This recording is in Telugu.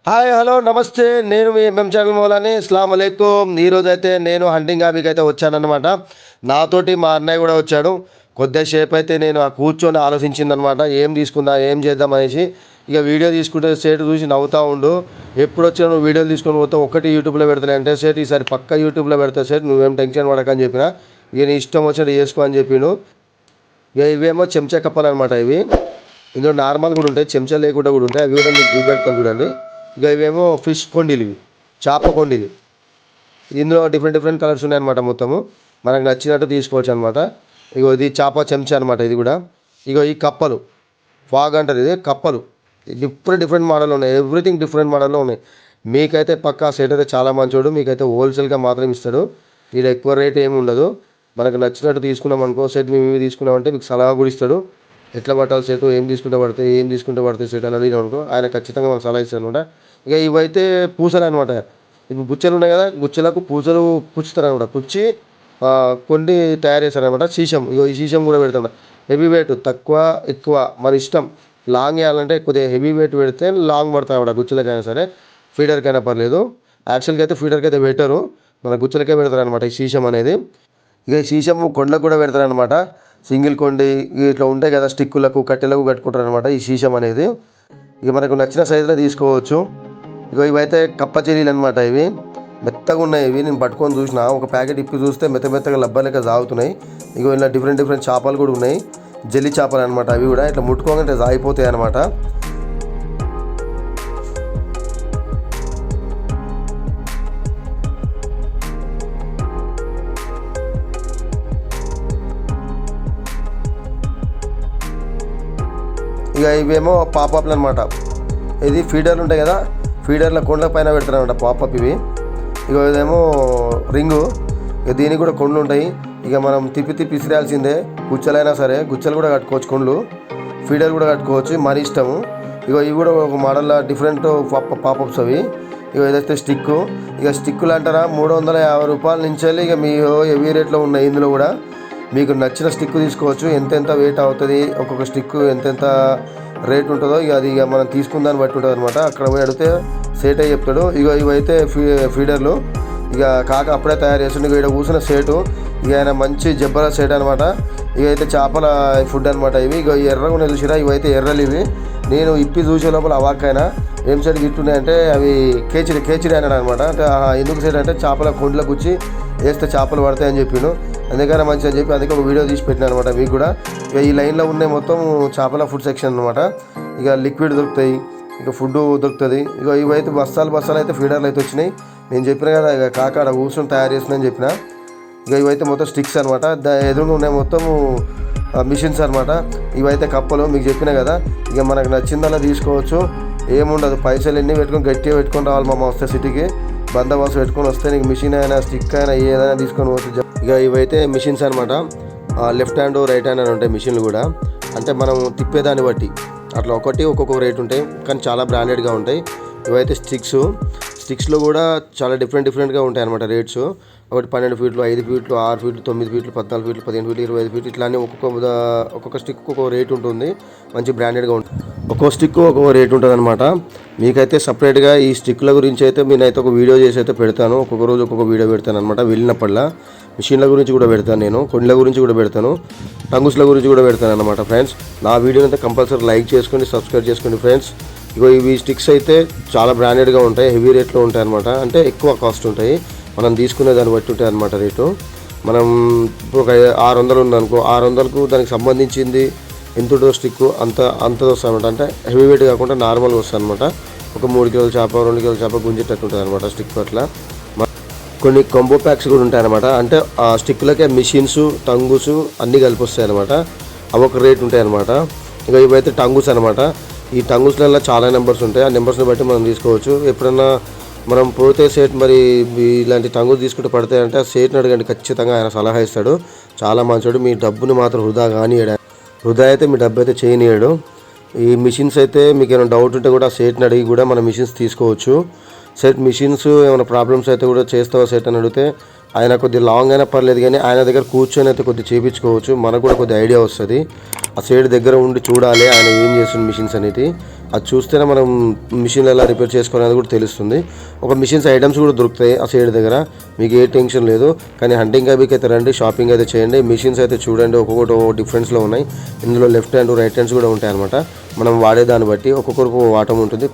హాయ్ హలో నమస్తే. నేను మీ ఎంఎం ఛానల్ మౌలాని. అస్సలాము అలైకుం. ఈరోజైతే నేను హంటింగ్ హాబీకి అయితే వచ్చానన్నమాట. నాతోటి మా అన్నయ్య కూడా వచ్చాడు. కొద్దిసేపు అయితే నేను కూర్చొని ఆలోచించిందనమాట, ఏం తీసుకుందా ఏం చేద్దాం అనేసి. ఇక వీడియో తీసుకుంటే సేటు చూసి నవ్వుతూ ఉండు, ఎప్పుడు వచ్చినా నువ్వు వీడియోలు తీసుకొని పోతావు, ఒకటి యూట్యూబ్లో పెడతాను అంటే సేటు ఈసారి పక్క యూట్యూబ్లో పెడతా సేటు, నువ్వేం టెన్షన్ పడకని చెప్పిన. ఇక నీ ఇష్టం వచ్చినట్టు చేసుకో అని చెప్పిండు. ఇక ఇవేమో చెంచా కప్పాలన్నమాట. ఇవి ఇందులో నార్మల్ కూడా ఉంటాయి, చెంచా లేకుండా కూడా ఉంటాయి. అవి కూడా మీకు చూపెడతాను చూడండి. ఇక ఇవేమో ఫిష్ కొండీలు, ఇవి చేప కొండీలు. ఇందులో డిఫరెంట్ కలర్స్ ఉన్నాయన్నమాట. మొత్తము మనకు నచ్చినట్టు తీసుకోవచ్చు అనమాట. ఇగో ఇది చేప చెంచా అనమాట. ఇది కూడా ఇగో ఈ కప్పలు ఫాగ్ అంటారు, ఇది కప్పలు డిఫరెంట్ మోడల్ ఉన్నాయి. ఎవ్రీథింగ్ డిఫరెంట్ మోడల్లో ఉన్నాయి. మీకైతే పక్కా సెట్ అయితే చాలా మంచోడు, మీకైతే హోల్సేల్గా మాత్రం ఇస్తాడు. ఇది ఎక్కువ రేట్ ఏమి ఉండదు. మనకు నచ్చినట్టు తీసుకున్నాం అనుకో సెట్, మేము తీసుకున్నామంటే మీకు సలహా కూడా ఇస్తాడు. ఎట్లా పట్టాలి సెట్, ఏం తీసుకుంటే పడతాయి సెట్ అని అడిగిన అనుకో ఆయన ఖచ్చితంగా మనకు సలహా ఇస్తాడు అనమాట. ఇక ఇవైతే పూసలు అనమాట. ఇప్పుడు గుచ్చెలు ఉన్నాయి కదా, గుచ్చెలకు పూసలు పుచ్చుతారు అనమాట. పుచ్చి కొన్ని తయారు చేస్తారనమాట. సీసం, ఇగో ఈ సీసం కూడా పెడతాం. హెవీ వెయిట్ తక్కువ ఎక్కువ మన ఇష్టం. లాంగ్ వేయాలంటే కొద్దిగా హెవీ వెయిట్ పెడితే లాంగ్ పడతాయి అన్నమాట. గుచ్చెలకైనా సరే ఫీడర్కైనా పర్లేదు. యాక్చువల్గా అయితే ఫీడర్కి అయితే బెటరు, మన గుచ్చెలకే పెడతారు అనమాట ఈ సీసం అనేది. ఇక ఈ సీసం కొండకు కూడా పెడతారనమాట. సింగిల్ కొండి ఇట్లా ఉంటాయి కదా, స్టిక్కులకు కట్టెలకు కట్టుకుంటారు అనమాట ఈ సీసం అనేది. ఇక మనకు నచ్చిన సైజులో తీసుకోవచ్చు. ఇక ఇవైతే కప్ప చెరీలు అనమాట. ఇవి మెత్తగా ఉన్నాయి. ఇవి నేను పట్టుకొని చూసిన, ఒక ప్యాకెట్ ఇప్పి చూస్తే మెత్తగా లెక్క సాగుతున్నాయి. ఇక ఇలా డిఫరెంట్ చేపలు కూడా ఉన్నాయి, జెల్లీ చేపలు అనమాట. అవి కూడా ఇట్లా ముట్టుకోగానే సాగిపోతాయి అనమాట. ఇక ఇవేమో పాపప్లు అనమాట. ఇది ఫీడర్లు ఉంటాయి కదా, ఫీడర్ల కొండల పైన పెడతారనమాట పాపప్ ఇవి. ఇక ఇదేమో రింగు, ఇక దీనికి కూడా కొండలు ఉంటాయి. ఇక మనం తిప్పి ఇసిరాల్సిందే. గుచ్చలైనా సరే గుచ్చలు కూడా కట్టుకోవచ్చు, కొండలు ఫీడర్ కూడా కట్టుకోవచ్చు, మన ఇష్టము. ఇక ఇవి కూడా ఒక మోడల్ డిఫరెంట్ పాపప్స్ అవి. ఇక ఏదైతే స్టిక్కు, ఇక స్టిక్కులు అంటారా 350 రూపాయల నుంచి వెళ్ళి ఇక మీ హెవీ రేట్లో ఉన్నాయి. ఇందులో కూడా మీకు నచ్చిన స్టిక్ తీసుకోవచ్చు. ఎంతెంత వెయిట్ అవుతుంది, ఒక్కొక్క స్టిక్ ఎంతెంత రేట్ ఉంటుందో ఇక అది ఇక మనం తీసుకున్న దాన్ని బట్టి ఉంటుంది అనమాట. అక్కడ పోయి అడిగితే సేట్ అయ్యి చెప్తాడు. ఇక ఇవైతే ఫీడర్లు, ఇక కాక అప్పుడే తయారు చేస్తుండే. ఇక ఇక్కడ కూర్చున్న సేటు, ఇక ఆయన మంచి జబ్బల సేట్ అనమాట. ఇక అయితే చేపల ఫుడ్ అనమాట ఇవి. ఇక ఎర్రగా నిలిచిరా, ఇవైతే ఎర్రలు ఇవి. నేను ఇప్పి చూసే లోపల అవాక్కైనా ఏం సైడ్ గిట్టున్నాయంటే అవి కేచిరి అన్నాడు అనమాట. అంటే ఎందుకు సైడ్ అంటే చేపల కొండలకు వచ్చి వేస్తే చేపలు పడతాయని చెప్పిండు. అందుకని మంచిగా అని చెప్పి అందుకే ఒక వీడియో తీసి పెట్టినా అనమాట మీకు కూడా. ఇక ఈ లైన్లో ఉన్నాయి మొత్తం చేపల ఫుడ్ సెక్షన్ అనమాట. ఇక లిక్విడ్ దొరుకుతాయి, ఇక ఫుడ్ దొరుకుతుంది. ఇక ఇవైతే బస్తాలు అయితే ఫీడర్లు అయితే వచ్చినాయి. నేను చెప్పిన కదా ఇక కాకాడ కూర్చొని తయారు చేస్తున్నాను చెప్పిన. ఇక ఇవైతే మొత్తం స్టిక్స్ అనమాట. ఎదురుగా ఉన్నాయి మొత్తం మిషన్స్ అనమాట. ఇవైతే కప్పలు మీకు చెప్పిన కదా. ఇక మనకు నచ్చిందలా తీసుకోవచ్చు, ఏముండదు. పైసలు ఎన్ని పెట్టుకొని గట్టిగా పెట్టుకొని రావాలి మామ వస్తే సిటీకి. బందోబస్తు పెట్టుకొని వస్తే నీకు మిషన్ అయినా స్టిక్ అయినా ఏదైనా తీసుకొని పోతుంది. ఇక ఇవైతే మిషన్స్ అనమాట. లెఫ్ట్ హ్యాండ్ రైట్ హ్యాండ్ అని ఉంటాయి మిషన్లు కూడా. అంటే మనం తిప్పేదాన్ని బట్టి అట్లా ఒక్కొక్క రేట్ ఉంటాయి, కానీ చాలా బ్రాండెడ్గా ఉంటాయి. ఇవైతే స్టిక్స్లో కూడా చాలా డిఫరెంట్గా ఉంటాయి అనమాట రేట్స్. ఒకటి 12 ఫీట్లు, 5 ఫీట్లు, 6 ఫీట్లు, 9 ఫీట్లు, 14 ఫీట్లు, 15 ఫీట్లు, 25 ఫీట్లు, ఇట్లా ఒక్కొక్క స్టిక్ ఒక్కొక్క రేట్ ఉంటుంది. మంచి బ్రాండెడ్గా ఉంటుంది. ఒక్కొక్క స్టిక్ ఒక్కొక్క రేట్ ఉంటుంది అనమాట. మీకైతే సపరేట్గా ఈ స్టిక్ల గురించి అయితే నేనైతే ఒక వీడియో చేసి అయితే పెడతాను. ఒక్కొక్క రోజు ఒక్కొక్క వీడియో పెడతాను అనమాట. వెళ్ళినప్పుడల్లా మిషన్ల గురించి కూడా పెడతాను, నేను కొండల గురించి కూడా పెడతాను, టంగుస్ల గురించి కూడా పెడతాను అనమాట. ఫ్రెండ్స్, నా వీడియోని అయితే కంపల్సరీ లైక్ చేసుకోండి, సబ్స్క్రైబ్ చేసుకోండి ఫ్రెండ్స్. ఇగో ఇవి స్టిక్స్ అయితే చాలా బ్రాండెడ్గా ఉంటాయి, హెవీ రేట్లో ఉంటాయి అనమాట. అంటే ఎక్కువ కాస్ట్ ఉంటాయి, మనం తీసుకునే దాన్ని బట్టి ఉంటాయి అనమాట రేటు. మనం ఇప్పుడు ఒక 600 ఉందనుకో, 600కు దానికి సంబంధించింది ఎంతుంటో స్టిక్ అంత వస్తుంది అనమాట. అంటే హెవీ వెయిట్ కాకుండా నార్మల్గా వస్తుంది అనమాట. ఒక 3 కిలోల చేప, 2 కిలోల చేప గుంజేటట్టు ఉంటుంది అనమాట స్టిక్. అట్లా కొన్ని కాంబో ప్యాక్స్ కూడా ఉంటాయి అనమాట. అంటే ఆ స్టిక్లకే మిషన్స్, టంగుస్ అన్నీ కలిపి వస్తాయి అనమాట. అవి ఒక రేట్ ఉంటాయి అనమాట. ఇక ఇవైతే టంగుస్ అనమాట. ఈ టంగుస్లలో చాలా నెంబర్స్ ఉంటాయి, ఆ నెంబర్స్ని బట్టి మనం తీసుకోవచ్చు. ఎప్పుడన్నా మనం పోతే సేట్ మరి ఇలాంటి టంగుస్ తీసుకుంటే పడతాయంటే ఆ సేట్ని అడగండి, ఖచ్చితంగా ఆయన సలహా ఇస్తాడు. చాలా మంచోడు. మీ డబ్బుని మాత్రం వృధా అయితే మీ డబ్బు అయితే చేయనీయడు. ఈ మిషన్స్ అయితే మీకు ఏమైనా డౌట్ ఉంటే కూడా సేట్ని అడిగి కూడా మన మిషన్స్ తీసుకోవచ్చు. సెట్ మిషన్స్ ఏమైనా ప్రాబ్లమ్స్ అయితే కూడా చేస్తావా సెట్ అని అడిగితే ఆయన కొద్దిగా లాంగ్ అయినా పర్లేదు, కానీ ఆయన దగ్గర కూర్చొని అయితే కొద్దిగా చేయించుకోవచ్చు. మనకు కూడా కొద్దిగా ఐడియా వస్తుంది. ఆ సైడ్ దగ్గర ఉండి చూడాలి ఆయన ఏం చేస్తుంది మిషన్స్ అనేది. అది చూస్తేనే మనం మిషన్లు ఎలా రిపేర్ చేసుకోవాలనేది కూడా తెలుస్తుంది. ఒక మిషన్స్ ఐటమ్స్ కూడా దొరుకుతాయి ఆ సైడ్ దగ్గర, మీకు ఏ టెన్షన్ లేదు. కానీ హంటింగ్ హ్యాబీకి అయితే రండి, షాపింగ్ అయితే చేయండి. మిషన్స్ అయితే చూడండి, ఒక్కొక్కటి డిఫరెన్స్లో ఉన్నాయి. ఇందులో లెఫ్ట్ హ్యాండ్ రైట్ హ్యాండ్స్ కూడా ఉంటాయి అనమాట. మనం వాడే దాన్ని బట్టి ఒక్కొక్కరికి వాటం ఉంటుంది.